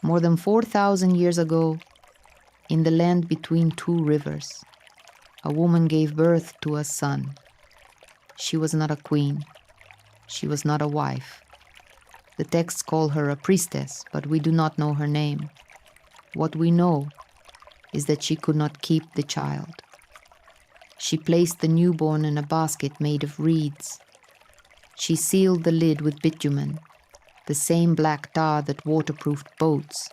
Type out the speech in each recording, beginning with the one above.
More than 4,000 years ago, in the land between two rivers, a woman gave birth to a son. She was not a queen. She was not a wife. The texts call her a priestess, but we do not know her name. What we know is that she could not keep the child. She placed the newborn in a basket made of reeds. She sealed the lid with bitumen, the same black tar that waterproofed boats,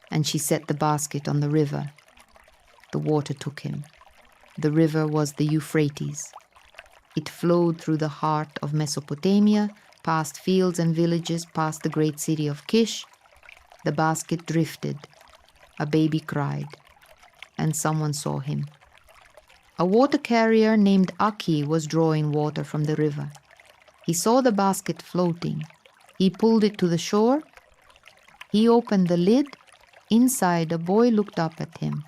and she set the basket on the river. The water took him. The river was the Euphrates. It flowed through the heart of Mesopotamia, past fields and villages, past the great city of Kish. The basket drifted. A baby cried, and someone saw him. A water carrier named Aki was drawing water from the river. He saw the basket floating. He pulled it to the shore. He opened the lid. Inside, a boy looked up at him.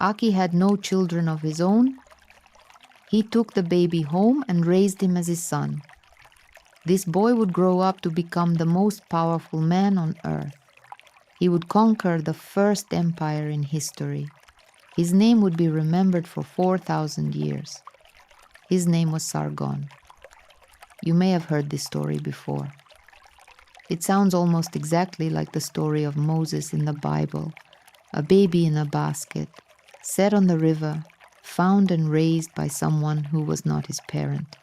Aki had no children of his own. He took the baby home and raised him as his son. This boy would grow up to become the most powerful man on earth. He would conquer the first empire in history. His name would be remembered for 4,000 years. His name was Sargon. You may have heard this story before. It sounds almost exactly like the story of Moses in the Bible, a baby in a basket, set on the river, found and raised by someone who was not his parent.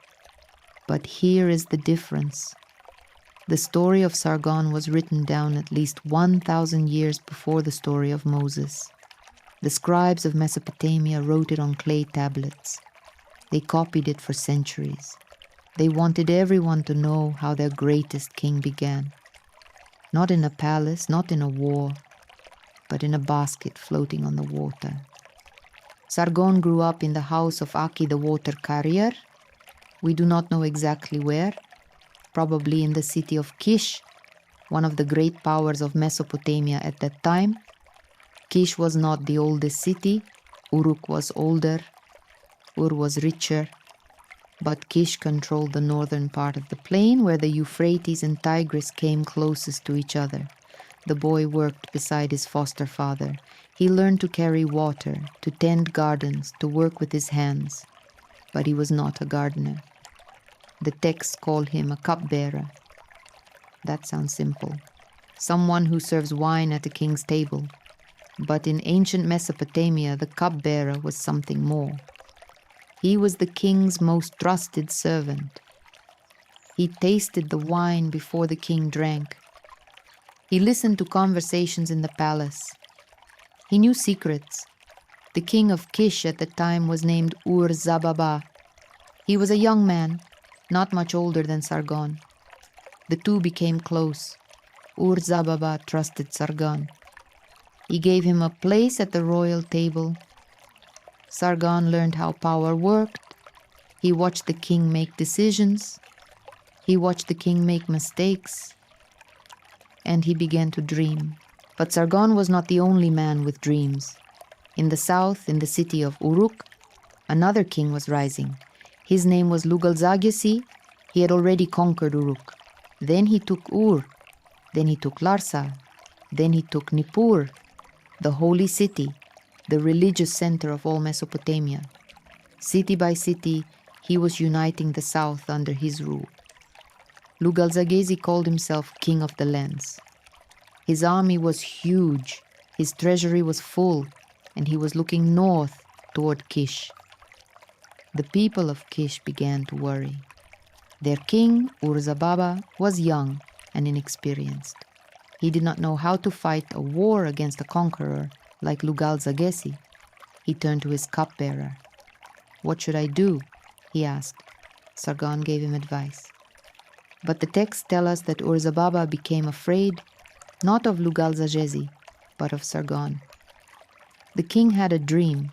But here is the difference. The story of Sargon was written down at least 1,000 years before the story of Moses. The scribes of Mesopotamia wrote it on clay tablets. They copied it for centuries. They wanted everyone to know how their greatest king began. Not in a palace, not in a war, but in a basket floating on the water. Sargon grew up in the house of Aki the water carrier. We do not know exactly where, probably in the city of Kish, one of the great powers of Mesopotamia at that time. Kish was not the oldest city. Uruk was older. Ur was richer. But Kish controlled the northern part of the plain where the Euphrates and Tigris came closest to each other. The boy worked beside his foster father. He learned to carry water, to tend gardens, to work with his hands. But he was not a gardener. The texts call him a cupbearer. That sounds simple. Someone who serves wine at a king's table. But in ancient Mesopotamia, the cupbearer was something more. He was the king's most trusted servant. He tasted the wine before the king drank. He listened to conversations in the palace. He knew secrets. The king of Kish at the time was named Ur-Zababa. He was a young man, not much older than Sargon. The two became close. Ur-Zababa trusted Sargon. He gave him a place at the royal table. Sargon learned how power worked. He watched the king make decisions. He watched the king make mistakes. And he began to dream. But Sargon was not the only man with dreams. In the south, in the city of Uruk, another king was rising. His name was Lugal-Zagyasi. He had already conquered Uruk. Then he took Ur. Then he took Larsa. Then he took Nippur, the holy city, the religious center of all Mesopotamia. City by city, he was uniting the south under his rule. Lugal-Zagyasi called himself king of the lands. His army was huge, his treasury was full, and he was looking north toward Kish. The people of Kish began to worry. Their king, Ur-Zababa, was young and inexperienced. He did not know how to fight a war against a conqueror like Lugal-Zagyasi. He turned to his cupbearer. "What should I do?" he asked. Sargon gave him advice. But the texts tell us that Ur-Zababa became afraid, not of Lugal-Zagyasi, but of Sargon. The king had a dream.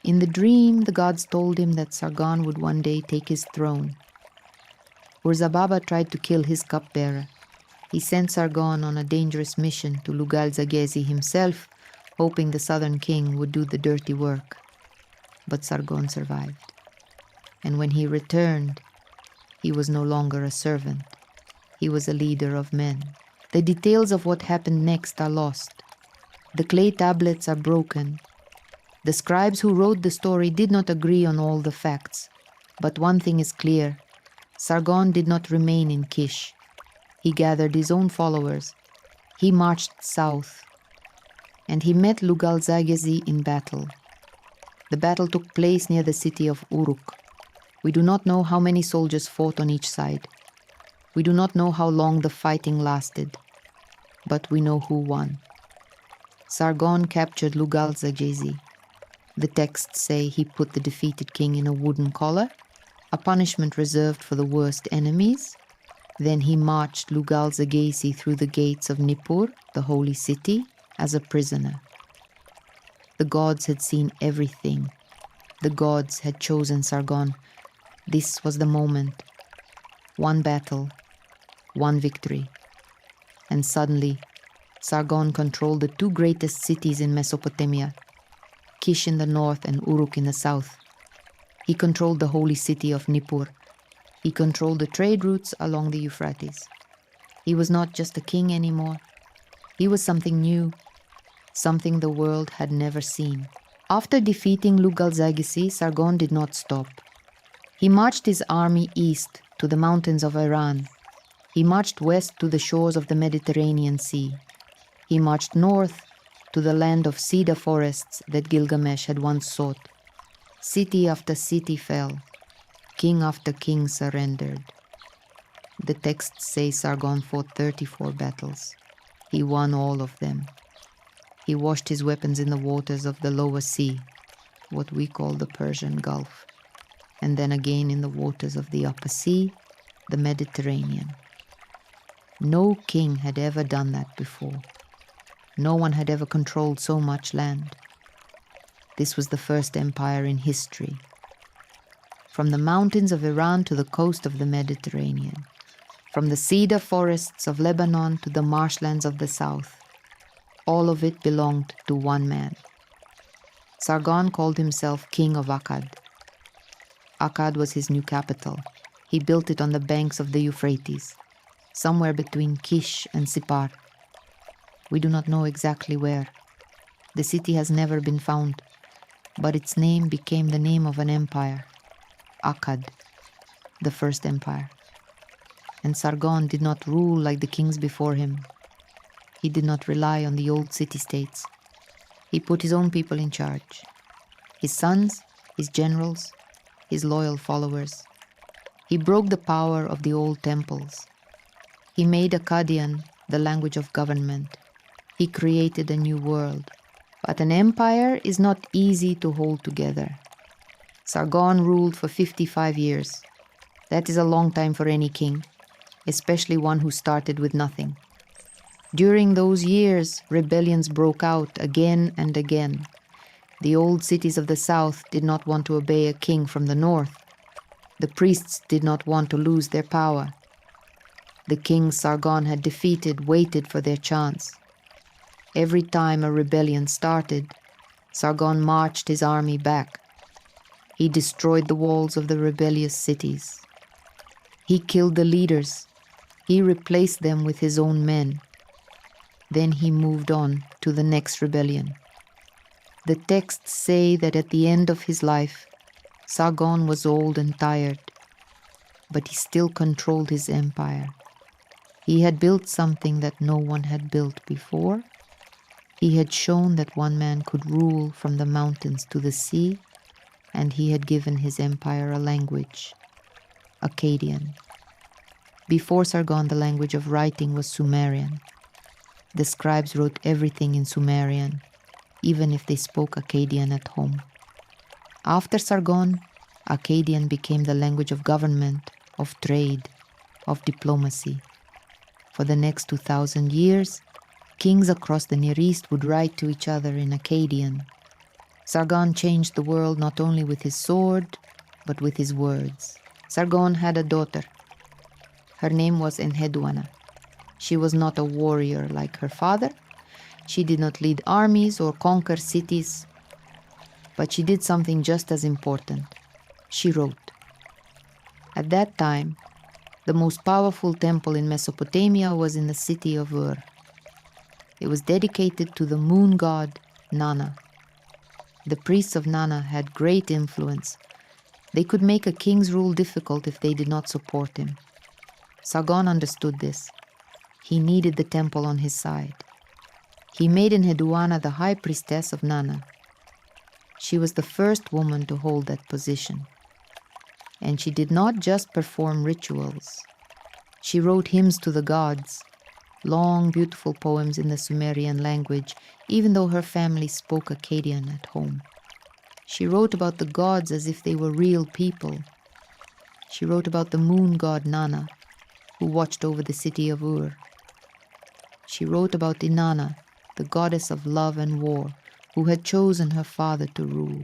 In the dream, the gods told him that Sargon would one day take his throne. Ur-Zababa tried to kill his cupbearer. He sent Sargon on a dangerous mission to Lugal-Zagyasi himself, hoping the southern king would do the dirty work. But Sargon survived. And when he returned, he was no longer a servant. He was a leader of men. The details of what happened next are lost. The clay tablets are broken. The scribes who wrote the story did not agree on all the facts. But one thing is clear. Sargon did not remain in Kish. He gathered his own followers. He marched south. And he met Lugal-Zagezi in battle. The battle took place near the city of Uruk. We do not know how many soldiers fought on each side. We do not know how long the fighting lasted. But we know who won. Sargon captured Lugal-Zagezi. The texts say he put the defeated king in a wooden collar, a punishment reserved for the worst enemies. Then he marched Lugal-Zagezi through the gates of Nippur, the holy city, as a prisoner. The gods had seen everything. The gods had chosen Sargon. This was the moment. One battle, one victory. And suddenly, Sargon controlled the two greatest cities in Mesopotamia, Kish in the north and Uruk in the south. He controlled the holy city of Nippur. He controlled the trade routes along the Euphrates. He was not just a king anymore. He was something new, something the world had never seen. After defeating Lugal-Zagezi, Sargon did not stop. He marched his army east to the mountains of Iran. He marched west to the shores of the Mediterranean Sea. He marched north to the land of cedar forests that Gilgamesh had once sought. City after city fell. King after king surrendered. The texts say Sargon fought 34 battles. He won all of them. He washed his weapons in the waters of the lower sea, what we call the Persian Gulf, and then again in the waters of the upper sea, the Mediterranean. No king had ever done that before. No one had ever controlled so much land. This was the first empire in history. From the mountains of Iran to the coast of the Mediterranean, from the cedar forests of Lebanon to the marshlands of the south, all of it belonged to one man. Sargon called himself King of Akkad. Akkad was his new capital. He built it on the banks of the Euphrates, somewhere between Kish and Sippar. We do not know exactly where. The city has never been found, but its name became the name of an empire, Akkad, the first empire. And Sargon did not rule like the kings before him. He did not rely on the old city-states. He put his own people in charge. His sons, his generals, his loyal followers. He broke the power of the old temples. He made Akkadian the language of government. He created a new world. But an empire is not easy to hold together. Sargon ruled for 55 years. That is a long time for any king, especially one who started with nothing. During those years, rebellions broke out again and again. The old cities of the south did not want to obey a king from the north. The priests did not want to lose their power. The kings Sargon had defeated waited for their chance. Every time a rebellion started, Sargon marched his army back. He destroyed the walls of the rebellious cities. He killed the leaders. He replaced them with his own men. Then he moved on to the next rebellion. The texts say that at the end of his life, Sargon was old and tired, but he still controlled his empire. He had built something that no one had built before. He had shown that one man could rule from the mountains to the sea, and he had given his empire a language, Akkadian. Before Sargon, the language of writing was Sumerian. The scribes wrote everything in Sumerian, even if they spoke Akkadian at home. After Sargon, Akkadian became the language of government, of trade, of diplomacy. For the next 2,000 years, kings across the Near East would write to each other in Akkadian. Sargon changed the world not only with his sword, but with his words. Sargon had a daughter. Her name was Enheduanna. She was not a warrior like her father. She did not lead armies or conquer cities. But she did something just as important. She wrote. At that time, The most powerful temple in Mesopotamia was in the city of Ur. It was dedicated to the moon god Nana. The priests of Nana had great influence. They could make a king's rule difficult if they did not support him. Sargon understood this. He needed the temple on his side. He made Enheduanna the high priestess of Nana. She was the first woman to hold that position. And she did not just perform rituals. She wrote hymns to the gods, long, beautiful poems in the Sumerian language, even though her family spoke Akkadian at home. She wrote about the gods as if they were real people. She wrote about the moon god Nana, who watched over the city of Ur. She wrote about Inanna, the goddess of love and war, who had chosen her father to rule.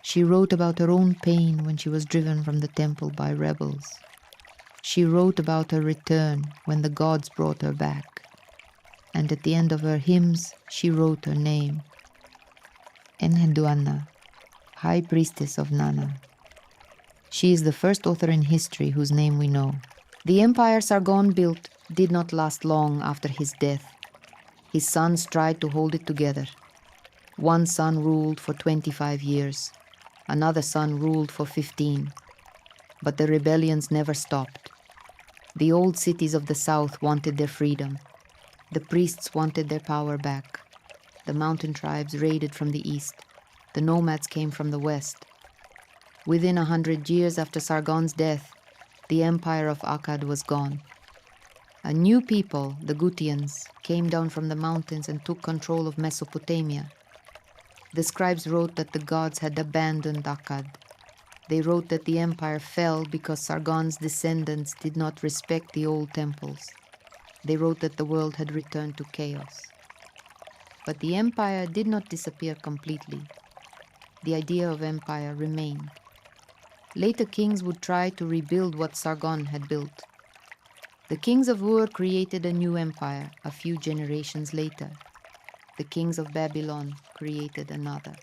She wrote about her own pain when she was driven from the temple by rebels. She wrote about her return when the gods brought her back. And at the end of her hymns, she wrote her name, Enheduanna, High Priestess of Nana. She is the first author in history whose name we know. The empire Sargon built did not last long after his death. His sons tried to hold it together. One son ruled for 25 years. Another son ruled for 15. But the rebellions never stopped. The old cities of the south wanted their freedom. The priests wanted their power back. The mountain tribes raided from the east. The nomads came from the west. Within 100 years after Sargon's death, the empire of Akkad was gone. A new people, the Gutians, came down from the mountains and took control of Mesopotamia. The scribes wrote that the gods had abandoned Akkad. They wrote that the empire fell because Sargon's descendants did not respect the old temples. They wrote that the world had returned to chaos. But the empire did not disappear completely. The idea of empire remained. Later kings would try to rebuild what Sargon had built. The kings of Ur created a new empire a few generations later. The kings of Babylon created another.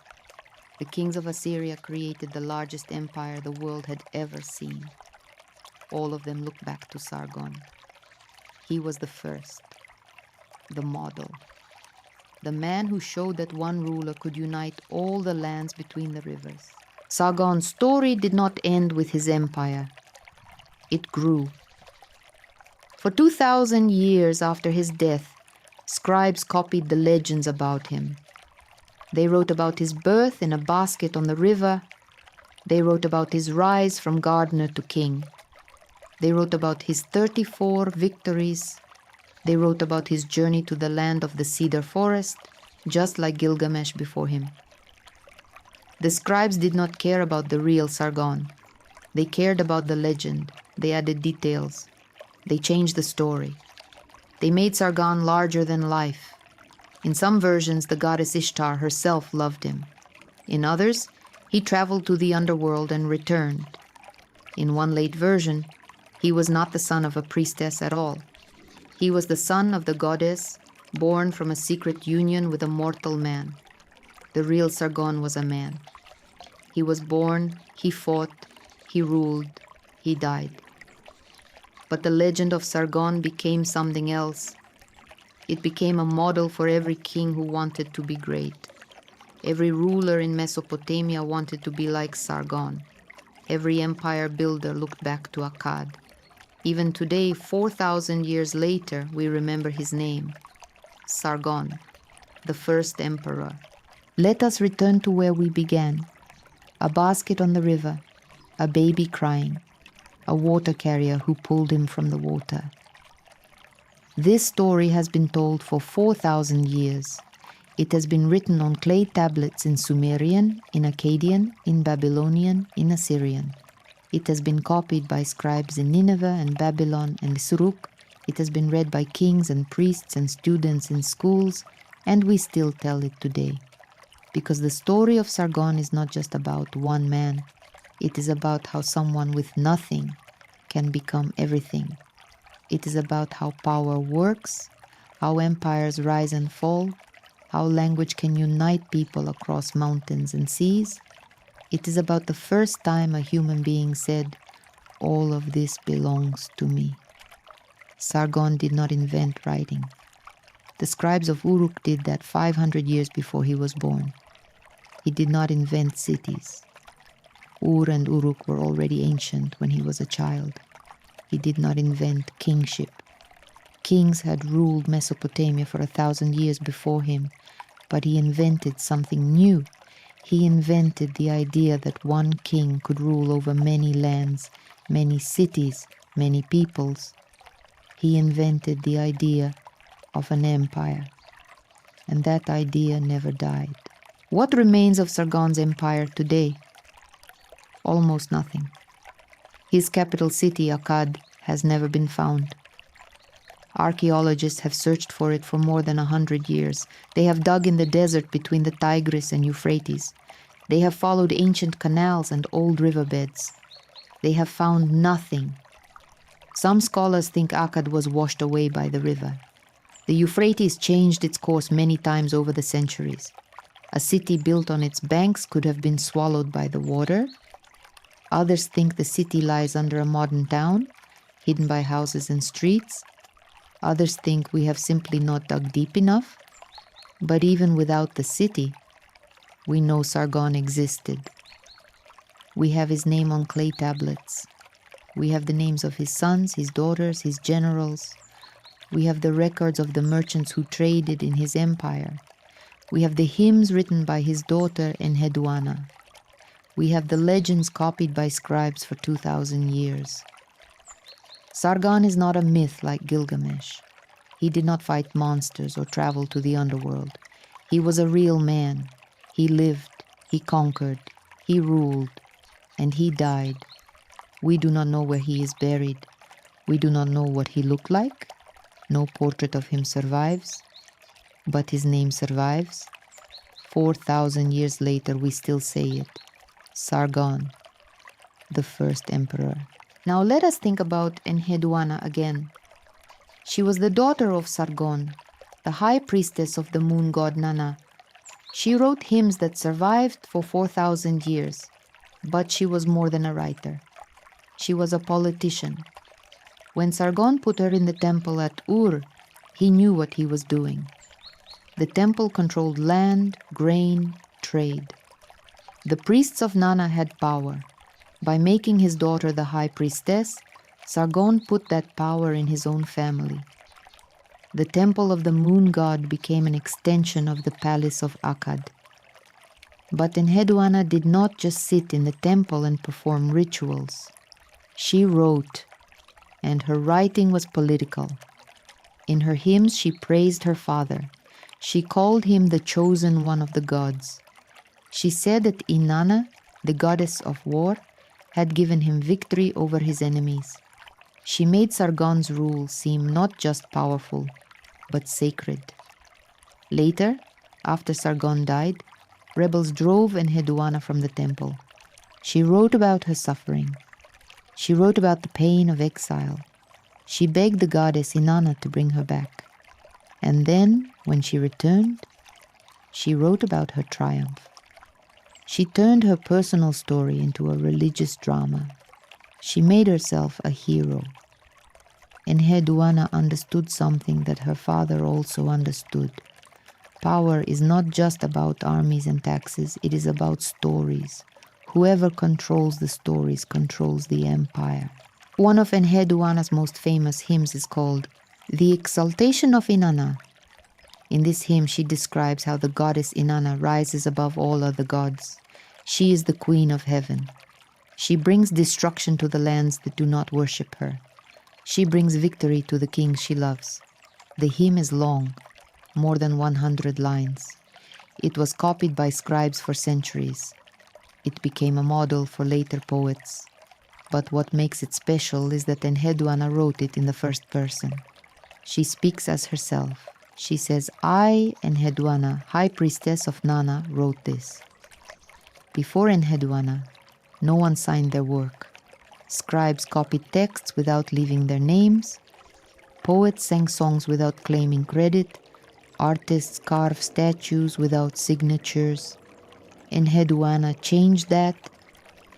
The kings of Assyria created the largest empire the world had ever seen. All of them look back to Sargon. He was the first, the model, the man who showed that one ruler could unite all the lands between the rivers. Sargon's story did not end with his empire. It grew. For 2,000 years after his death, scribes copied the legends about him. They wrote about his birth in a basket on the river. They wrote about his rise from gardener to king. They wrote about his 34 victories. They wrote about his journey to the land of the cedar forest, just like Gilgamesh before him. The scribes did not care about the real Sargon. They cared about the legend. They added details. They changed the story. They made Sargon larger than life. In some versions, the goddess Ishtar herself loved him. In others, he traveled to the underworld and returned. In one late version, he was not the son of a priestess at all. He was the son of the goddess, born from a secret union with a mortal man. The real Sargon was a man. He was born, he fought, he ruled, he died. But the legend of Sargon became something else. It became a model for every king who wanted to be great. Every ruler in Mesopotamia wanted to be like Sargon. Every empire builder looked back to Akkad. Even today, 4,000 years later, we remember his name, Sargon, the first emperor. Let us return to where we began. A basket on the river, a baby crying, a water carrier who pulled him from the water. This story has been told for 4,000 years. It has been written on clay tablets in Sumerian, in Akkadian, in Babylonian, in Assyrian. It has been copied by scribes in Nineveh and Babylon and Suruk. It has been read by kings and priests and students in schools, and we still tell it today. Because the story of Sargon is not just about one man. It is about how someone with nothing can become everything. It is about how power works, how empires rise and fall, how language can unite people across mountains and seas. It is about the first time a human being said, all of this belongs to me. Sargon did not invent writing. The scribes of Uruk did that 500 years before he was born. He did not invent cities. Ur and Uruk were already ancient when he was a child. He did not invent kingship. Kings had ruled Mesopotamia for 1,000 years before him, but he invented something new. He invented the idea that one king could rule over many lands, many cities, many peoples. He invented the idea of an empire, and that idea never died. What remains of Sargon's empire today? Almost nothing. His capital city, Akkad, has never been found. Archaeologists have searched for it for more than 100 years. They have dug in the desert between the Tigris and Euphrates. They have followed ancient canals and old riverbeds. They have found nothing. Some scholars think Akkad was washed away by the river. The Euphrates changed its course many times over the centuries. A city built on its banks could have been swallowed by the water. Others think the city lies under a modern town, hidden by houses and streets. Others think we have simply not dug deep enough. But even without the city, we know Sargon existed. We have his name on clay tablets. We have the names of his sons, his daughters, his generals. We have the records of the merchants who traded in his empire. We have the hymns written by his daughter Enheduanna. We have the legends copied by scribes for 2,000 years. Sargon is not a myth like Gilgamesh. He did not fight monsters or travel to the underworld. He was a real man. He lived, he conquered, he ruled, and he died. We do not know where he is buried. We do not know what he looked like. No portrait of him survives. But his name survives. 4,000 years later, we still say it. Sargon, the first emperor. Now let us think about Enheduanna again. She was the daughter of Sargon, the high priestess of the moon god Nanna. She wrote hymns that survived for 4,000 years, but she was more than a writer. She was a politician. When Sargon put her in the temple at Ur, he knew what he was doing. The temple controlled land, grain, trade. The priests of Nanna had power. By making his daughter the high priestess, Sargon put that power in his own family. The temple of the moon god became an extension of the palace of Akkad. But Enheduanna did not just sit in the temple and perform rituals. She wrote, and her writing was political. In her hymns she praised her father. She called him the chosen one of the gods. She said that Inanna, the goddess of war, had given him victory over his enemies. She made Sargon's rule seem not just powerful, but sacred. Later, after Sargon died, rebels drove Enheduanna from the temple. She wrote about her suffering. She wrote about the pain of exile. She begged the goddess Inanna to bring her back. And then, when she returned, she wrote about her triumph. She turned her personal story into a religious drama. She made herself a hero. Enheduanna understood something that her father also understood. Power is not just about armies and taxes, it is about stories. Whoever controls the stories controls the empire. One of Enheduanna's most famous hymns is called The Exaltation of Inanna. In this hymn, she describes how the goddess Inanna rises above all other gods. She is the queen of heaven. She brings destruction to the lands that do not worship her. She brings victory to the kings she loves. The hymn is long, more than 100 lines. It was copied by scribes for centuries. It became a model for later poets. But what makes it special is that Enheduanna wrote it in the first person. She speaks as herself. She says, I, Enheduanna, high priestess of Nanna, wrote this. Before Enheduanna, no one signed their work. Scribes copied texts without leaving their names. Poets sang songs without claiming credit. Artists carved statues without signatures. Enheduanna changed that.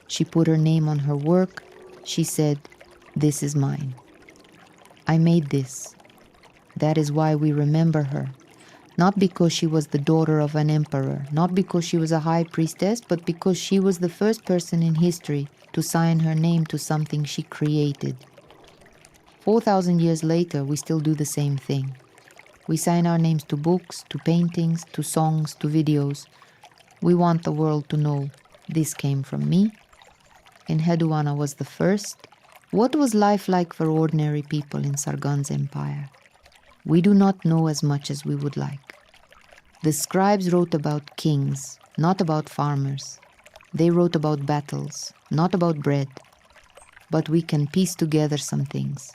She put her name on her work. She said, "This is mine. I made this." That is why we remember her. Not because she was the daughter of an emperor, not because she was a high priestess, but because she was the first person in history to sign her name to something she created. 4,000 years later, we still do the same thing. We sign our names to books, to paintings, to songs, to videos. We want the world to know this came from me. Enheduanna was the first. What was life like for ordinary people in Sargon's empire? We do not know as much as we would like. The scribes wrote about kings, not about farmers. They wrote about battles, not about bread. But we can piece together some things.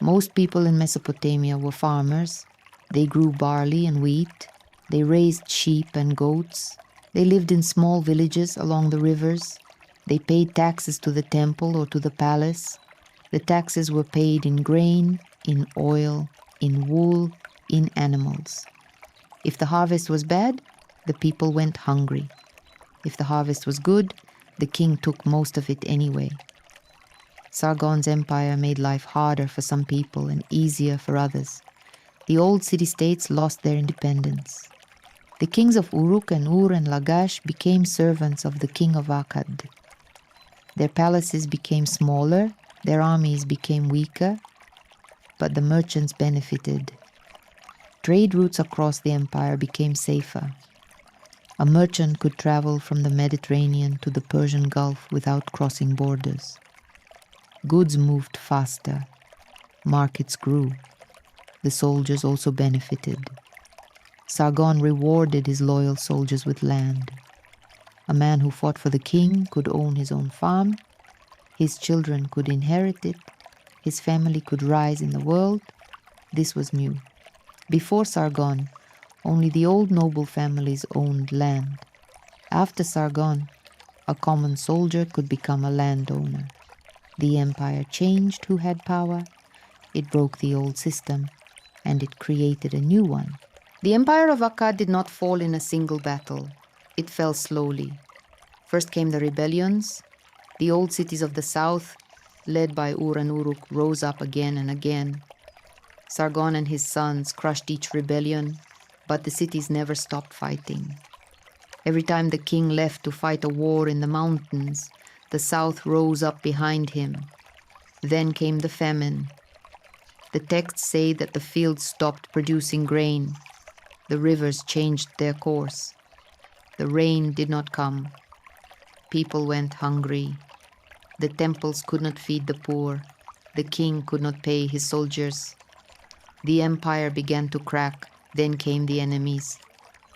Most people in Mesopotamia were farmers. They grew barley and wheat. They raised sheep and goats. They lived in small villages along the rivers. They paid taxes to the temple or to the palace. The taxes were paid in grain, in oil, in wool, in animals. If the harvest was bad, the people went hungry. If the harvest was good, the king took most of it anyway. Sargon's empire made life harder for some people and easier for others. The old city-states lost their independence. The kings of Uruk and Ur and Lagash became servants of the king of Akkad. Their palaces became smaller, their armies became weaker, but the merchants benefited. Trade routes across the empire became safer. A merchant could travel from the Mediterranean to the Persian Gulf without crossing borders. Goods moved faster. Markets grew. The soldiers also benefited. Sargon rewarded his loyal soldiers with land. A man who fought for the king could own his own farm. His children could inherit it. His family could rise in the world. This was new. Before Sargon, only the old noble families owned land. After Sargon, a common soldier could become a landowner. The empire changed who had power. It broke the old system, and it created a new one. The empire of Akkad did not fall in a single battle. It fell slowly. First came the rebellions. The old cities of the south, led by Ur and Uruk, rose up again and again. Sargon and his sons crushed each rebellion, but the cities never stopped fighting. Every time the king left to fight a war in the mountains, the south rose up behind him. Then came the famine. The texts say that the fields stopped producing grain. The rivers changed their course. The rain did not come. People went hungry. The temples could not feed the poor. The king could not pay his soldiers. The empire began to crack. Then came the enemies.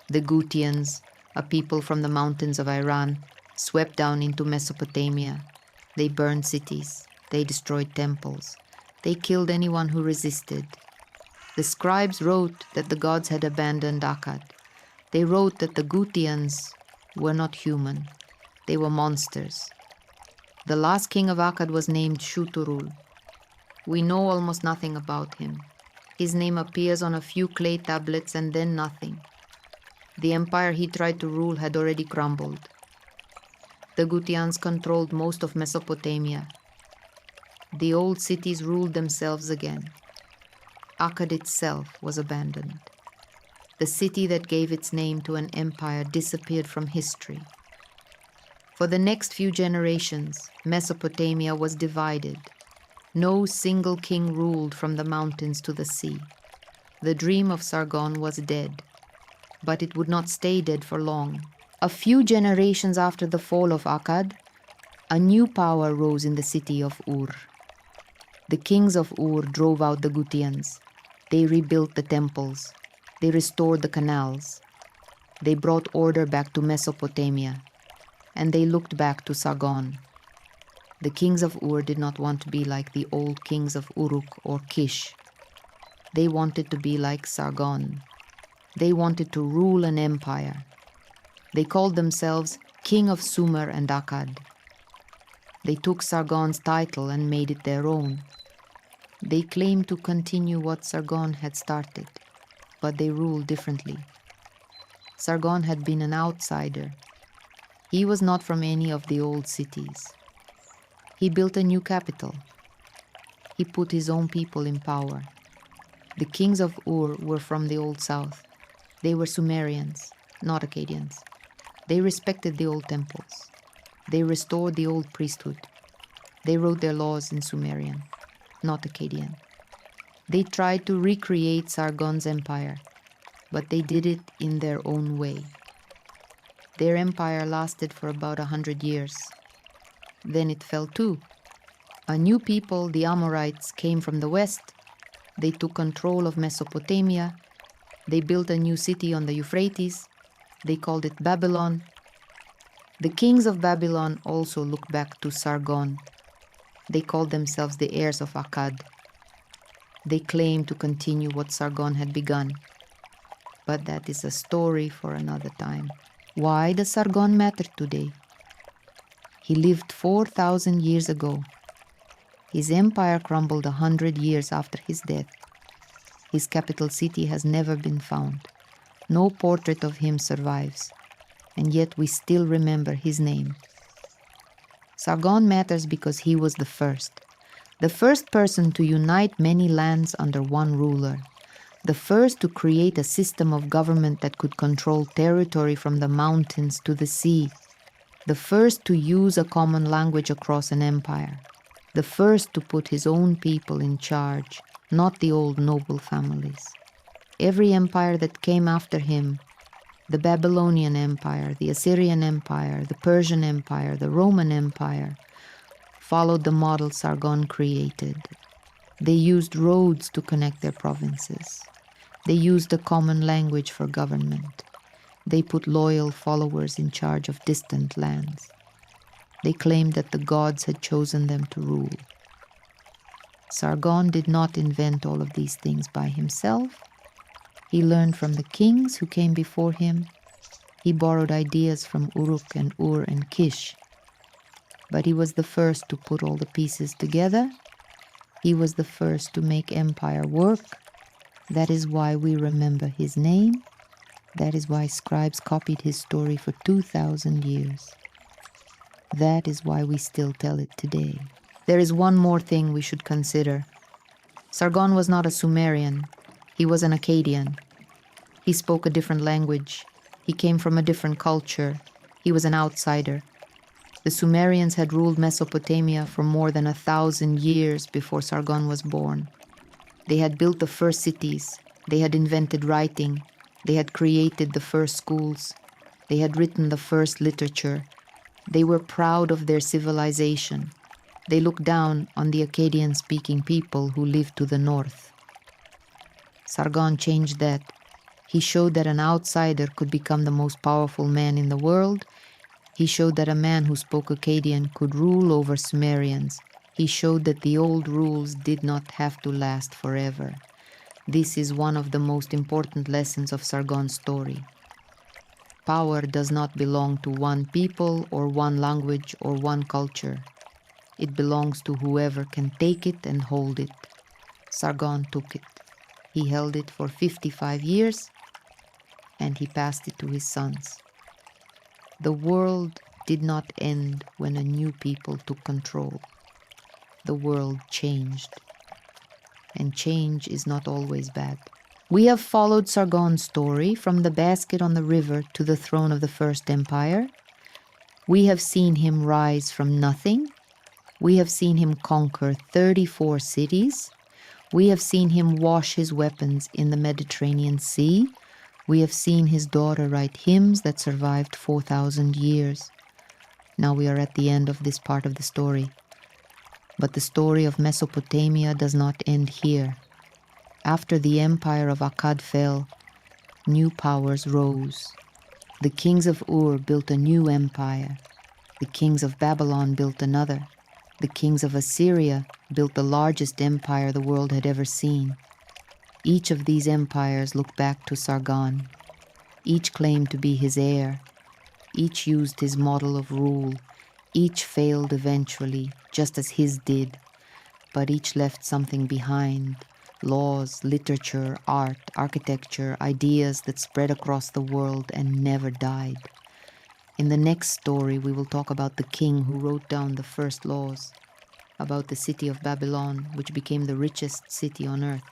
The Gutians, a people from the mountains of Iran, swept down into Mesopotamia. They burned cities. They destroyed temples. They killed anyone who resisted. The scribes wrote that the gods had abandoned Akkad. They wrote that the Gutians were not human. They were monsters. The last king of Akkad was named Shuturul. We know almost nothing about him. His name appears on a few clay tablets and then nothing. The empire he tried to rule had already crumbled. The Gutians controlled most of Mesopotamia. The old cities ruled themselves again. Akkad itself was abandoned. The city that gave its name to an empire disappeared from history. For the next few generations, Mesopotamia was divided. No single king ruled from the mountains to the sea. The dream of Sargon was dead, but it would not stay dead for long. A few generations after the fall of Akkad, a new power rose in the city of Ur. The kings of Ur drove out the Gutians. They rebuilt the temples. They restored the canals. They brought order back to Mesopotamia, and they looked back to Sargon. The kings of Ur did not want to be like the old kings of Uruk or Kish. They wanted to be like Sargon. They wanted to rule an empire. They called themselves King of Sumer and Akkad. They took Sargon's title and made it their own. They claimed to continue what Sargon had started, but they ruled differently. Sargon had been an outsider. He was not from any of the old cities. He built a new capital. He put his own people in power. The kings of Ur were from the Old South. They were Sumerians, not Akkadians. They respected the old temples. They restored the old priesthood. They wrote their laws in Sumerian, not Akkadian. They tried to recreate Sargon's empire, but they did it in their own way. Their empire lasted for about 100 years. Then it fell too. A new people, the Amorites, came from the west. They took control of Mesopotamia. They built a new city on the Euphrates. They called it Babylon. The kings of Babylon also looked back to Sargon. They called themselves the heirs of Akkad. They claimed to continue what Sargon had begun. But that is a story for another time. Why does Sargon matter today? He lived 4,000 years ago. His empire crumbled 100 years after his death. His capital city has never been found. No portrait of him survives, and yet we still remember his name. Sargon matters because he was the first person to unite many lands under one ruler, the first to create a system of government that could control territory from the mountains to the sea, the first to use a common language across an empire, the first to put his own people in charge, not the old noble families. Every empire that came after him, the Babylonian Empire, the Assyrian Empire, the Persian Empire, the Roman Empire, followed the model Sargon created. They used roads to connect their provinces. They used a common language for government. They put loyal followers in charge of distant lands. They claimed that the gods had chosen them to rule. Sargon did not invent all of these things by himself. He learned from the kings who came before him. He borrowed ideas from Uruk and Ur and Kish. But he was the first to put all the pieces together. He was the first to make empire work. That is why we remember his name. That is why scribes copied his story for 2,000 years. That is why we still tell it today. There is one more thing we should consider. Sargon was not a Sumerian. He was an Akkadian. He spoke a different language. He came from a different culture. He was an outsider. The Sumerians had ruled Mesopotamia for more than 1,000 years before Sargon was born. They had built the first cities. They had invented writing. They had created the first schools. They had written the first literature. They were proud of their civilization. They looked down on the Akkadian-speaking people who lived to the north. Sargon changed that. He showed that an outsider could become the most powerful man in the world. He showed that a man who spoke Akkadian could rule over Sumerians. He showed that the old rules did not have to last forever. This is one of the most important lessons of Sargon's story. Power does not belong to one people or one language or one culture. It belongs to whoever can take it and hold it. Sargon took it. He held it for 55 years, and he passed it to his sons. The world did not end when a new people took control. The world changed. And change is not always bad. We have followed Sargon's story from the basket on the river to the throne of the First Empire. We have seen him rise from nothing. We have seen him conquer 34 cities. We have seen him wash his weapons in the Mediterranean Sea. We have seen his daughter write hymns that survived 4,000 years. Now we are at the end of this part of the story. But the story of Mesopotamia does not end here. After the empire of Akkad fell, new powers rose. The kings of Ur built a new empire. The kings of Babylon built another. The kings of Assyria built the largest empire the world had ever seen. Each of these empires looked back to Sargon. Each claimed to be his heir. Each used his model of rule. Each failed eventually, just as his did. But each left something behind. Laws, literature, art, architecture, ideas that spread across the world and never died. In the next story, we will talk about the king who wrote down the first laws. about the city of Babylon, which became the richest city on earth,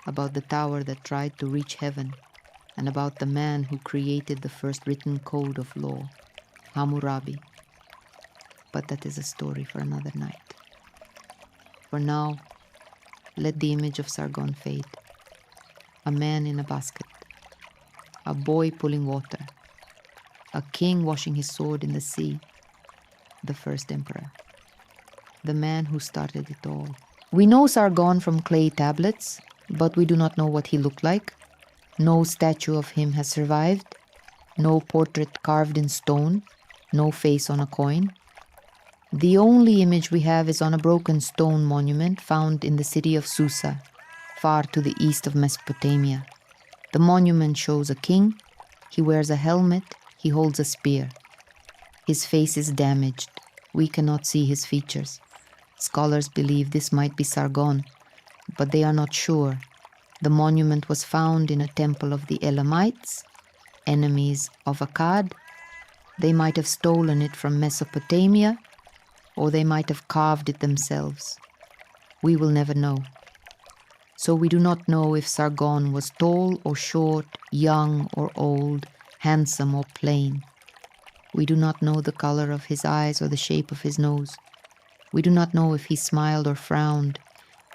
about the tower that tried to reach heaven, and about the man who created the first written code of law, Hammurabi. But that is a story for another night. For now, let the image of Sargon fade. A man in a basket, a boy pulling water, a king washing his sword in the sea, the first emperor, the man who started it all. We know Sargon from clay tablets, but we do not know what he looked like. No statue of him has survived, no portrait carved in stone, no face on a coin. The only image we have is on a broken stone monument found in the city of Susa, far to the east of Mesopotamia. The monument shows a king. He wears a helmet. He holds a spear. His face is damaged. We cannot see his features. Scholars believe this might be Sargon, but they are not sure. The monument was found in a temple of the Elamites, enemies of Akkad. They might have stolen it from Mesopotamia, or they might have carved it themselves. We will never know. So we do not know if Sargon was tall or short, young or old, handsome or plain. We do not know the color of his eyes or the shape of his nose. We do not know if he smiled or frowned,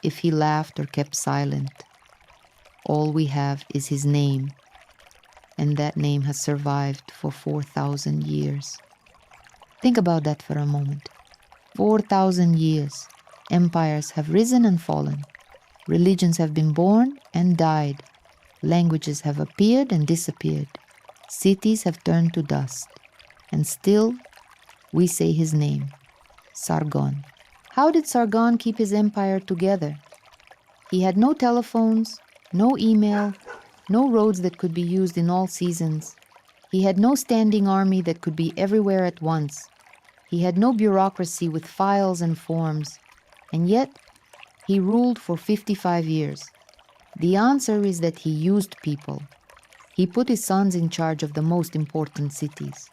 if he laughed or kept silent. All we have is his name, and that name has survived for 4,000 years. Think about that for a moment. 4,000 years, empires have risen and fallen. Religions have been born and died. Languages have appeared and disappeared. Cities have turned to dust. And still, we say his name, Sargon. How did Sargon keep his empire together? He had no telephones, no email, no roads that could be used in all seasons. He had no standing army that could be everywhere at once. He had no bureaucracy with files and forms. And yet, he ruled for 55 years. The answer is that he used people. He put his sons in charge of the most important cities.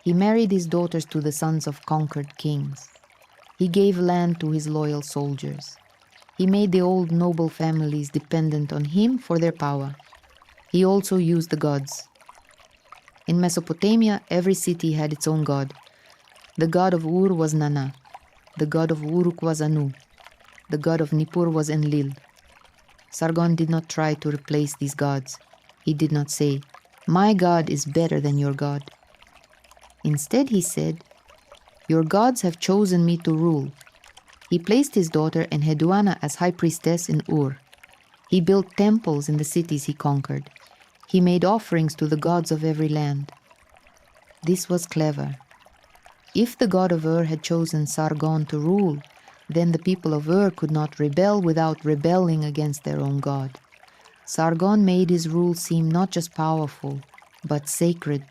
He married his daughters to the sons of conquered kings. He gave land to his loyal soldiers. He made the old noble families dependent on him for their power. He also used the gods. In Mesopotamia, every city had its own god. The god of Ur was Nana. The god of Uruk was Anu. The god of Nippur was Enlil. Sargon did not try to replace these gods. He did not say, "My God is better than your God." Instead, he said, "Your gods have chosen me to rule." He placed his daughter Enheduanna as high priestess in Ur. He built temples in the cities he conquered. He made offerings to the gods of every land. This was clever. If the god of Ur had chosen Sargon to rule, then the people of Ur could not rebel without rebelling against their own god. Sargon made his rule seem not just powerful, but sacred.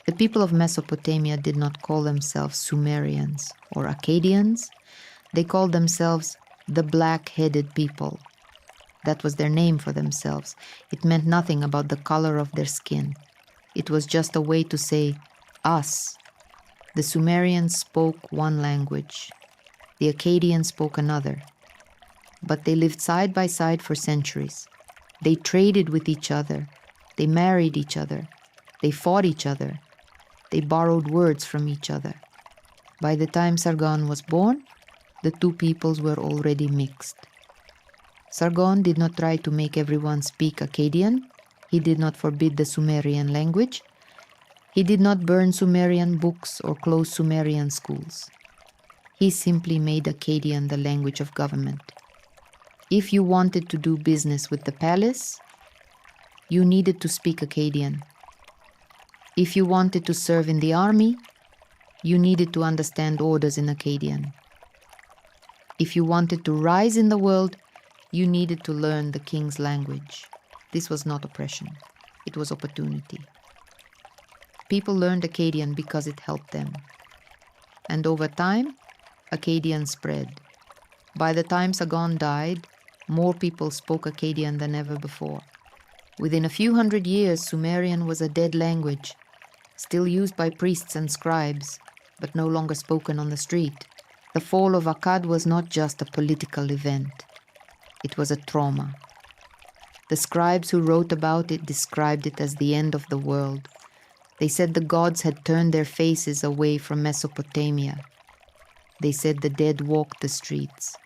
The people of Mesopotamia did not call themselves Sumerians or Akkadians. They called themselves the black-headed people. That was their name for themselves. It meant nothing about the color of their skin. It was just a way to say, us. The Sumerians spoke one language. The Akkadians spoke another. But they lived side by side for centuries. They traded with each other. They married each other. They fought each other. They borrowed words from each other. By the time Sargon was born, the two peoples were already mixed. Sargon did not try to make everyone speak Akkadian. He did not forbid the Sumerian language. He did not burn Sumerian books or close Sumerian schools. He simply made Akkadian the language of government. If you wanted to do business with the palace, you needed to speak Akkadian. If you wanted to serve in the army, you needed to understand orders in Akkadian. If you wanted to rise in the world, you needed to learn the king's language. This was not oppression. It was opportunity. People learned Akkadian because it helped them. And over time, Akkadian spread. By the time Sargon died, more people spoke Akkadian than ever before. Within a few hundred years, Sumerian was a dead language, still used by priests and scribes, but no longer spoken on the street. The fall of Akkad was not just a political event. It was a trauma. The scribes who wrote about it described it as the end of the world. They said the gods had turned their faces away from Mesopotamia. They said the dead walked the streets.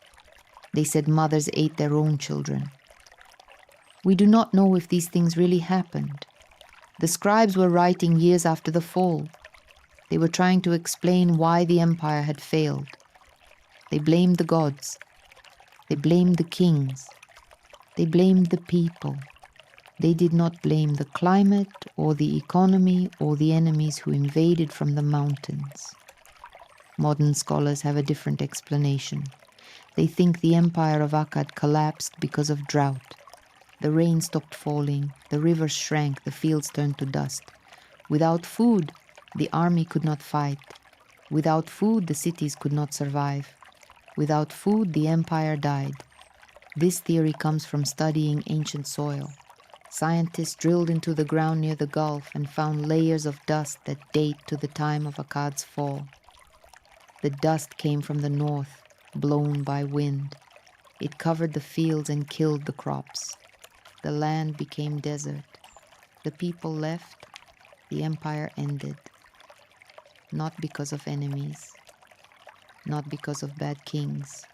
They said mothers ate their own children. We do not know if these things really happened. The scribes were writing years after the fall. They were trying to explain why the empire had failed. They blamed the gods. They blamed the kings. They blamed the people. They did not blame the climate or the economy or the enemies who invaded from the mountains. Modern scholars have a different explanation. They think the empire of Akkad collapsed because of drought. The rain stopped falling, the rivers shrank, the fields turned to dust. Without food, the army could not fight. Without food, the cities could not survive. Without food, the empire died. This theory comes from studying ancient soil. Scientists drilled into the ground near the Gulf and found layers of dust that date to the time of Akkad's fall. The dust came from the north, blown by wind. It covered the fields and killed the crops. The land became desert. The people left. The empire ended. Not because of enemies. Not because of bad kings.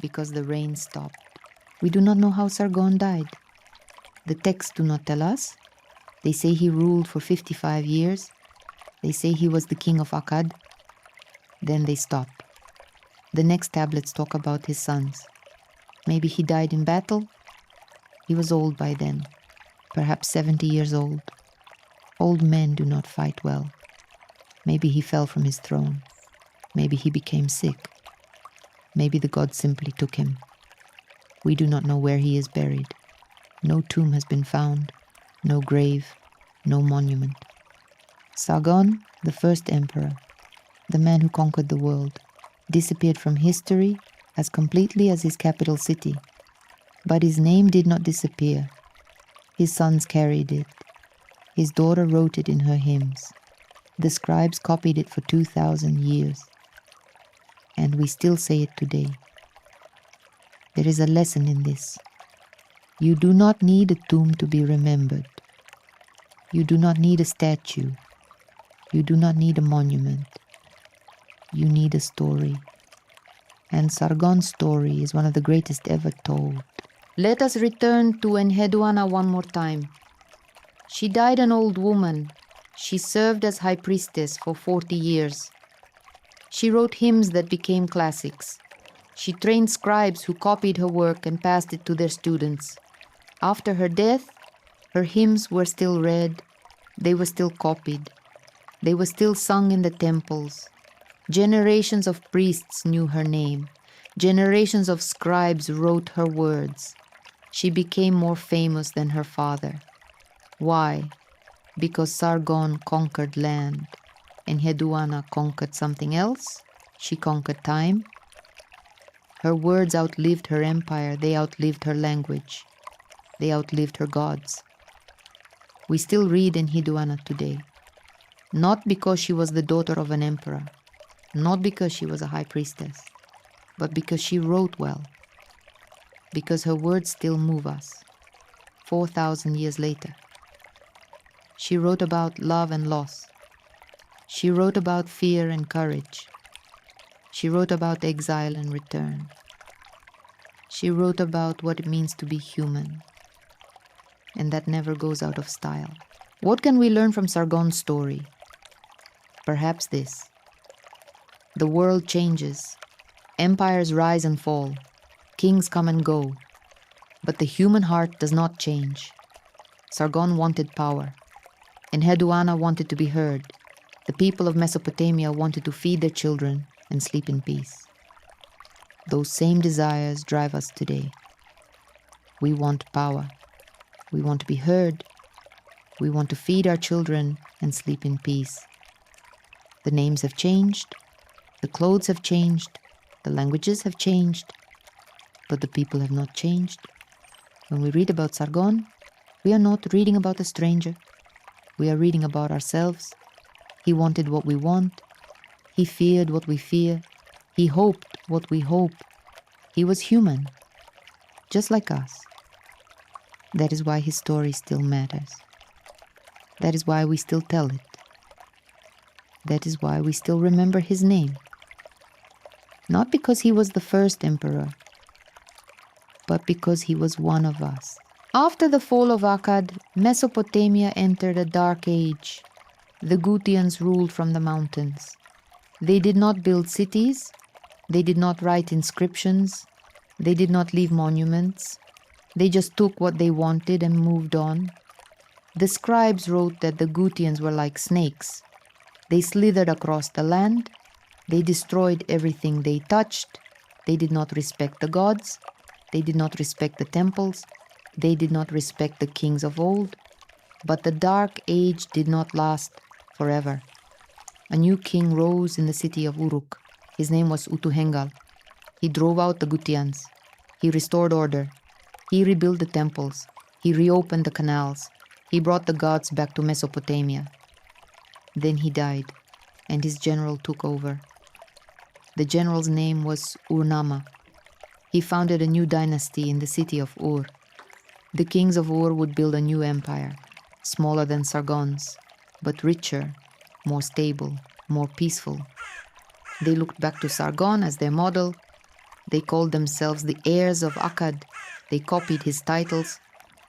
Because the rain stopped. We do not know how Sargon died. The texts do not tell us. They say he ruled for 55 years. They say he was the king of Akkad. Then they stop. The next tablets talk about his sons. Maybe he died in battle. He was old by then, perhaps 70 years old. Old men do not fight well. Maybe he fell from his throne. Maybe he became sick. Maybe the gods simply took him. We do not know where he is buried. No tomb has been found, no grave, no monument. Sargon, the first emperor, the man who conquered the world, disappeared from history as completely as his capital city. But his name did not disappear. His sons carried it. His daughter wrote it in her hymns. The scribes copied it for 2,000 years. And we still say it today. There is a lesson in this. You do not need a tomb to be remembered. You do not need a statue. You do not need a monument. You need a story. And Sargon's story is one of the greatest ever told. Let us return to Enheduanna one more time. She died an old woman. She served as high priestess for 40 years. She wrote hymns that became classics. She trained scribes who copied her work and passed it to their students. After her death, her hymns were still read. They were still copied. They were still sung in the temples. Generations of priests knew her name. Generations of scribes wrote her words. She became more famous than her father. Why? Because Sargon conquered land. Enheduanna conquered something else. She conquered time. Her words outlived her empire. They outlived her language. They outlived her gods. We still read Enheduanna today. Not because she was the daughter of an emperor. Not because she was a high priestess. But because she wrote well. Because her words still move us. 4,000 years later. She wrote about love and loss. She wrote about fear and courage. She wrote about exile and return. She wrote about what it means to be human. And that never goes out of style. What can we learn from Sargon's story? Perhaps this. The world changes. Empires rise and fall. Kings come and go. But the human heart does not change. Sargon wanted power. Enheduanna wanted to be heard. The people of Mesopotamia wanted to feed their children and sleep in peace. Those same desires drive us today. We want power. We want to be heard. We want to feed our children and sleep in peace. The names have changed. The clothes have changed. The languages have changed. But the people have not changed. When we read about Sargon, we are not reading about a stranger. We are reading about ourselves. He wanted what we want. He feared what we fear. He hoped what we hope. He was human, just like us. That is why his story still matters. That is why we still tell it. That is why we still remember his name. Not because he was the first emperor, but because he was one of us. After the fall of Akkad, Mesopotamia entered a dark age. The Gutians ruled from the mountains. They did not build cities. They did not write inscriptions. They did not leave monuments. They just took what they wanted and moved on. The scribes wrote that the Gutians were like snakes. They slithered across the land. They destroyed everything they touched. They did not respect the gods. They did not respect the temples. They did not respect the kings of old. But the dark age did not last forever. A new king rose in the city of Uruk. His name was Utuhengal. He drove out the Gutians. He restored order. He rebuilt the temples. He reopened the canals. He brought the gods back to Mesopotamia. Then he died, and his general took over. The general's name was Ur-Nama. He founded a new dynasty in the city of Ur. The kings of Ur would build a new empire, smaller than Sargon's, but richer, more stable, more peaceful. They looked back to Sargon as their model. They called themselves the heirs of Akkad. They copied his titles.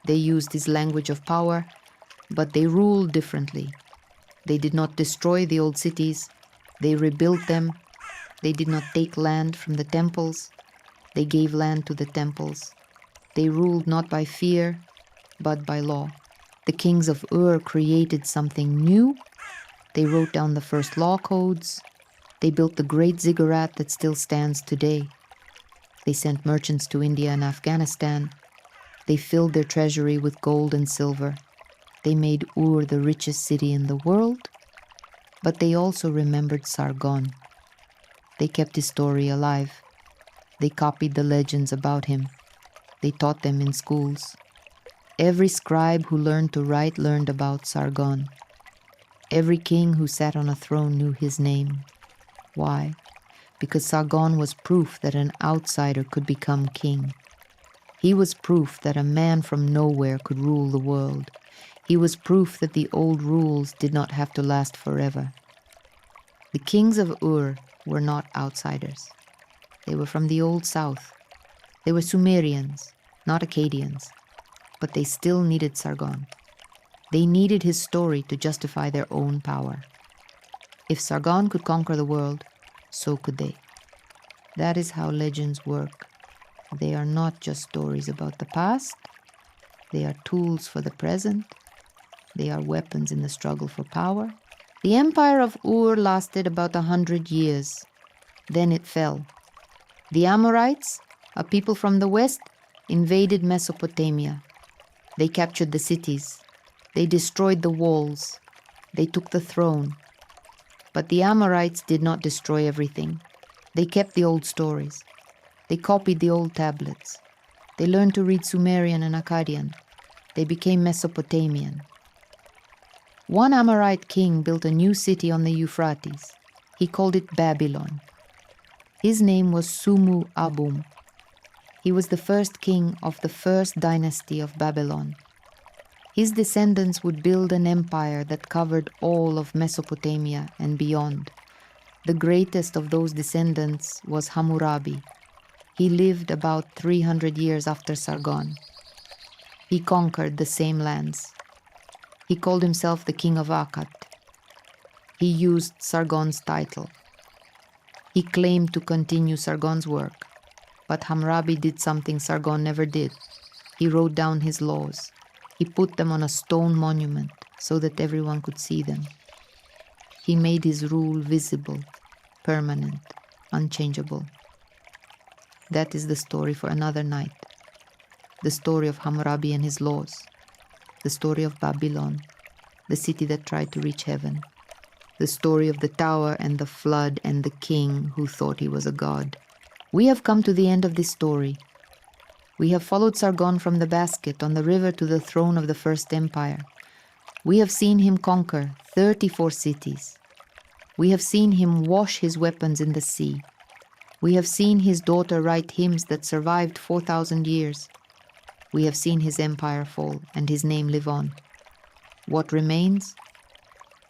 They used his language of power, but they ruled differently. They did not destroy the old cities. They rebuilt them. They did not take land from the temples. They gave land to the temples. They ruled not by fear, but by law. The kings of Ur created something new. They wrote down the first law codes. They built the great ziggurat that still stands today. They sent merchants to India and Afghanistan. They filled their treasury with gold and silver. They made Ur the richest city in the world, but they also remembered Sargon. They kept his story alive. They copied the legends about him. They taught them in schools. Every scribe who learned to write learned about Sargon. Every king who sat on a throne knew his name. Why? Because Sargon was proof that an outsider could become king. He was proof that a man from nowhere could rule the world. He was proof that the old rules did not have to last forever. The kings of Ur were not outsiders. They were from the old south. They were Sumerians, not Akkadians, but they still needed Sargon. They needed his story to justify their own power. If Sargon could conquer the world, so could they. That is how legends work. They are not just stories about the past. They are tools for the present. They are weapons in the struggle for power. The empire of Ur lasted about 100 years. Then it fell. The Amorites, a people from the west, invaded Mesopotamia. They captured the cities. They destroyed the walls. They took the throne. But the Amorites did not destroy everything. They kept the old stories. They copied the old tablets. They learned to read Sumerian and Akkadian. They became Mesopotamian. One Amorite king built a new city on the Euphrates. He called it Babylon. His name was Sumu Abum. He was the first king of the first dynasty of Babylon. His descendants would build an empire that covered all of Mesopotamia and beyond. The greatest of those descendants was Hammurabi. He lived about 300 years after Sargon. He conquered the same lands. He called himself the king of Akkad. He used Sargon's title. He claimed to continue Sargon's work, but Hammurabi did something Sargon never did. He wrote down his laws. He put them on a stone monument so that everyone could see them. He made his rule visible, permanent, unchangeable. That is the story for another night. The story of Hammurabi and his laws. The story of Babylon, the city that tried to reach heaven. The story of the tower and the flood and the king who thought he was a god. We have come to the end of this story. We have followed Sargon from the basket on the river to the throne of the first empire. We have seen him conquer 34 cities. We have seen him wash his weapons in the sea. We have seen his daughter write hymns that survived 4,000 years. We have seen his empire fall and his name live on. What remains?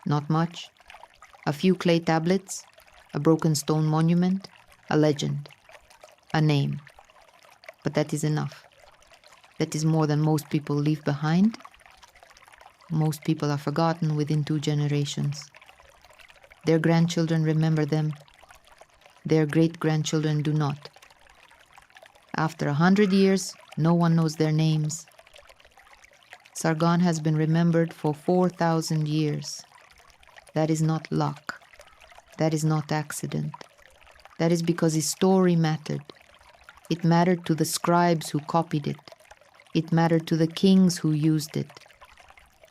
Not much. A few clay tablets, a broken stone monument, a legend, a name. But that is enough. That is more than most people leave behind. Most people are forgotten within 2 generations. Their grandchildren remember them. Their great-grandchildren do not. After 100 years, no one knows their names. Sargon has been remembered for 4,000 years. That is not luck. That is not accident. That is because his story mattered. It mattered to the scribes who copied it. It mattered to the kings who used it.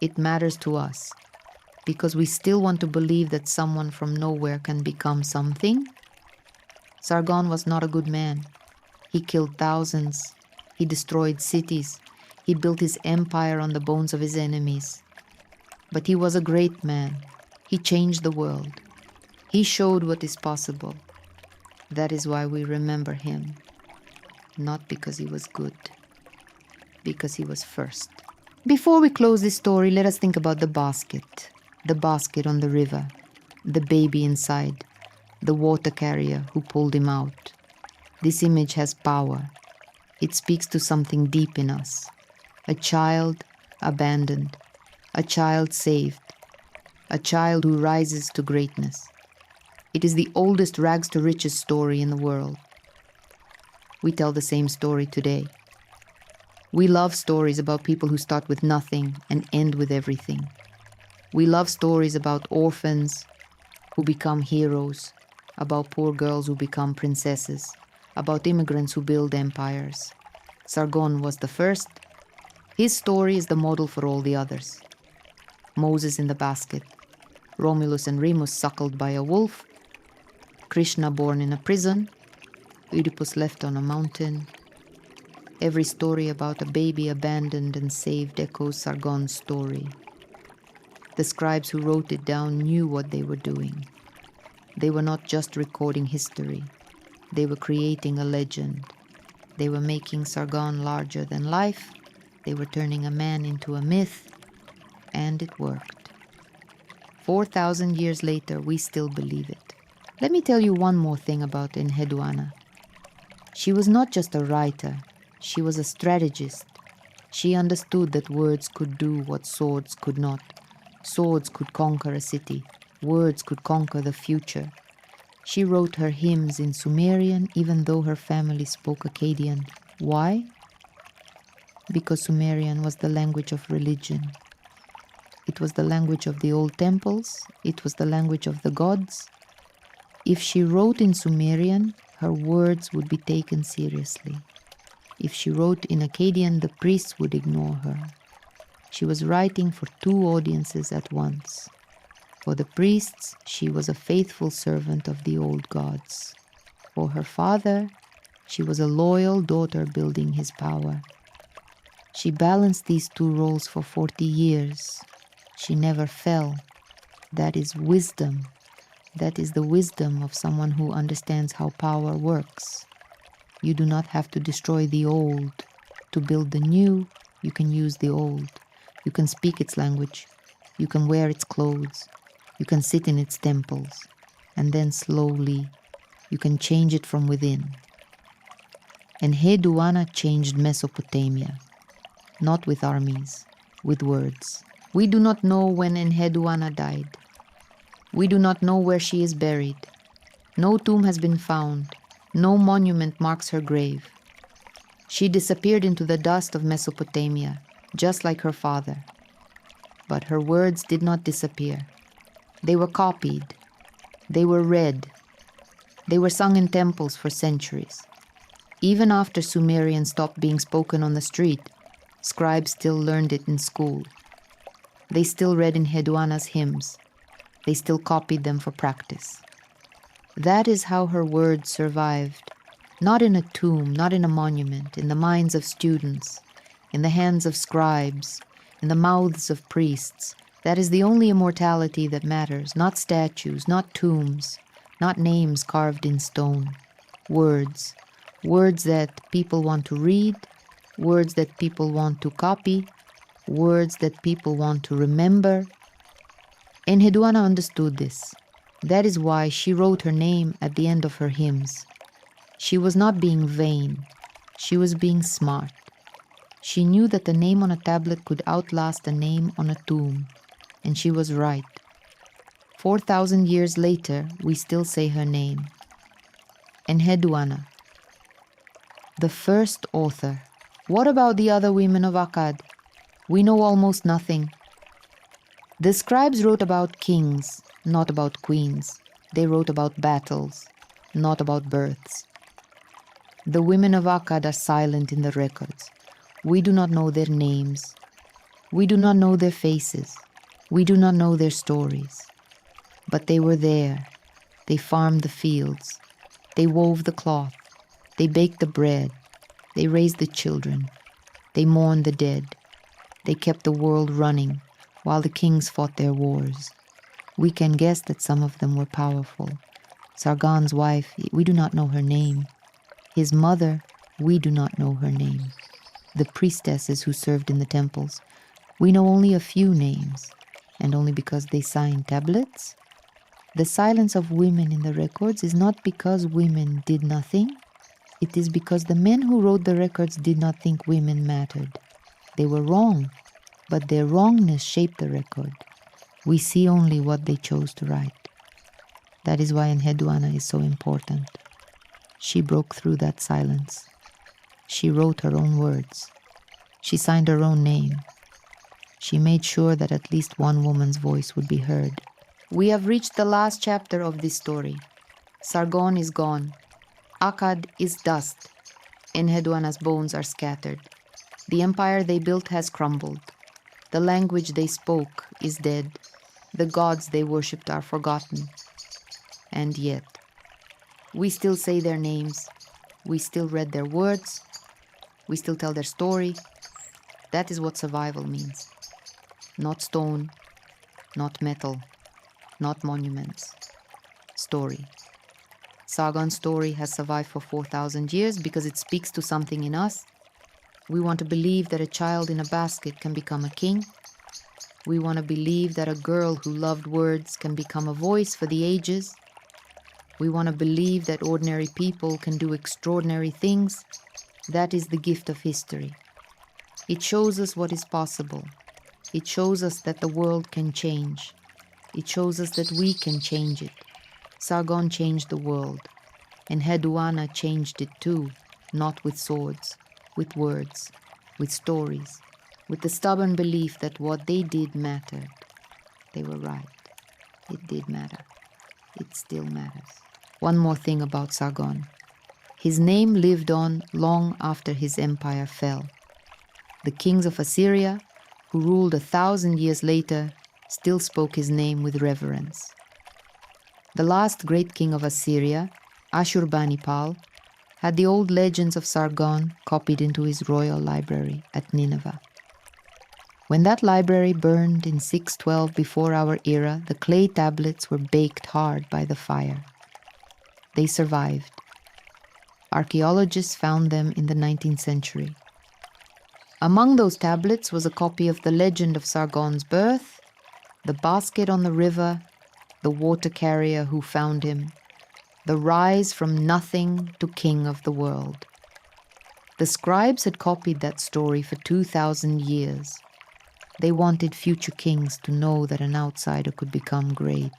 It matters to us because we still want to believe that someone from nowhere can become something. Sargon was not a good man. He killed thousands. He destroyed cities. He built his empire on the bones of his enemies. But he was a great man. He changed the world. He showed what is possible. That is why we remember him. Not because he was good. Because he was first. Before we close this story, let us think about the basket. The basket on the river. The baby inside. The water carrier who pulled him out. This image has power. It speaks to something deep in us. A child abandoned. A child saved. A child who rises to greatness. It is the oldest rags to riches story in the world. We tell the same story today. We love stories about people who start with nothing and end with everything. We love stories about orphans who become heroes, about poor girls who become princesses, about immigrants who build empires. Sargon was the first. His story is the model for all the others. Moses in the basket, Romulus and Remus suckled by a wolf, Krishna born in a prison, Oedipus left on a mountain. Every story about a baby abandoned and saved echoes Sargon's story. The scribes who wrote it down knew what they were doing. They were not just recording history. They were creating a legend. They were making Sargon larger than life. They were turning a man into a myth. And it worked. 4,000 years later, we still believe it. Let me tell you one more thing about Enheduanna. She was not just a writer. She was a strategist. She understood that words could do what swords could not. Swords could conquer a city. Words could conquer the future. She wrote her hymns in Sumerian even though her family spoke Akkadian. Why? Because Sumerian was the language of religion. It was the language of the old temples. It was the language of the gods. If she wrote in Sumerian, her words would be taken seriously. If she wrote in Akkadian, the priests would ignore her. She was writing for 2 audiences at once. For the priests, she was a faithful servant of the old gods. For her father, she was a loyal daughter building his power. She balanced these 2 roles for 40 years. She never fell. That is wisdom. That is the wisdom of someone who understands how power works. You do not have to destroy the old. To build the new, you can use the old. You can speak its language. You can wear its clothes. You can sit in its temples. And then slowly, you can change it from within. Enheduanna changed Mesopotamia. Not with armies, with words. We do not know when Enheduanna died. We do not know where she is buried. No tomb has been found. No monument marks her grave. She disappeared into the dust of Mesopotamia, just like her father. But her words did not disappear. They were copied. They were read. They were sung in temples for centuries. Even after Sumerian stopped being spoken on the street, scribes still learned it in school. They still read Enheduanna's hymns. They still copied them for practice. That is how her words survived. Not in a tomb, not in a monument, in the minds of students, in the hands of scribes, in the mouths of priests. That is the only immortality that matters, not statues, not tombs, not names carved in stone. Words. Words that people want to read, words that people want to copy, words that people want to remember. Enheduanna understood this. That is why she wrote her name at the end of her hymns. She was not being vain. She was being smart. She knew that a name on a tablet could outlast a name on a tomb. And she was right. 4,000 years later, we still say her name. Enheduanna, the first author. What about the other women of Akkad? We know almost nothing. The scribes wrote about kings, not about queens. They wrote about battles, not about births. The women of Akkad are silent in the records. We do not know their names. We do not know their faces. We do not know their stories. But they were there. They farmed the fields. They wove the cloth. They baked the bread. They raised the children. They mourned the dead. They kept the world running while the kings fought their wars. We can guess that some of them were powerful. Sargon's wife, we do not know her name. His mother, we do not know her name. The priestesses who served in the temples, we know only a few names, and only because they signed tablets. The silence of women in the records is not because women did nothing. It is because the men who wrote the records did not think women mattered. They were wrong, but their wrongness shaped the record. We see only what they chose to write. That is why Enheduanna is so important. She broke through that silence. She wrote her own words. She signed her own name. She made sure that at least one woman's voice would be heard. We have reached the last chapter of this story. Sargon is gone. Akkad is dust. Enheduanna's bones are scattered. The empire they built has crumbled. The language they spoke is dead. The gods they worshipped are forgotten. And yet, we still say their names. We still read their words. We still tell their story. That is what survival means. Not stone, not metal, not monuments. Story. Sargon's story has survived for 4,000 years because it speaks to something in us. We want to believe that a child in a basket can become a king. We want to believe that a girl who loved words can become a voice for the ages. We want to believe that ordinary people can do extraordinary things. That is the gift of history. It shows us what is possible. It shows us that the world can change. It shows us that we can change it. Sargon changed the world. Enheduanna changed it too, not with swords, with words, with stories, with the stubborn belief that what they did mattered. They were right. It did matter. It still matters. One more thing about Sargon. His name lived on long after his empire fell. The kings of Assyria, who ruled 1,000 years later, still spoke his name with reverence. The last great king of Assyria, Ashurbanipal, had the old legends of Sargon copied into his royal library at Nineveh. When that library burned in 612 before our era, the clay tablets were baked hard by the fire. They survived. Archaeologists found them in the 19th century. Among those tablets was a copy of the legend of Sargon's birth, the basket on the river, the water carrier who found him, the rise from nothing to king of the world. The scribes had copied that story for 2,000 years. They wanted future kings to know that an outsider could become great.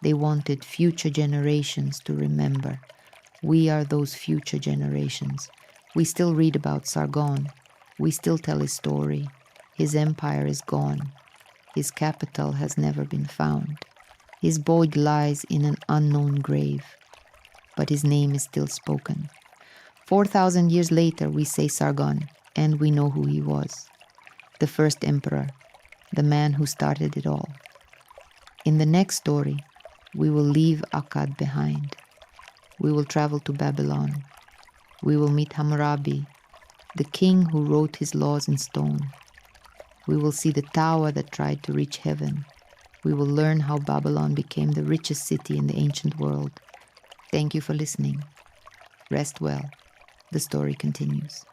They wanted future generations to remember. We are those future generations. We still read about Sargon. We still tell his story. His empire is gone. His capital has never been found. His body lies in an unknown grave. But his name is still spoken. 4,000 years later, we say Sargon, and we know who he was. The first emperor, the man who started it all. In the next story, we will leave Akkad behind. We will travel to Babylon. We will meet Hammurabi, the king who wrote his laws in stone. We will see the tower that tried to reach heaven. We will learn how Babylon became the richest city in the ancient world. Thank you for listening. Rest well. The story continues.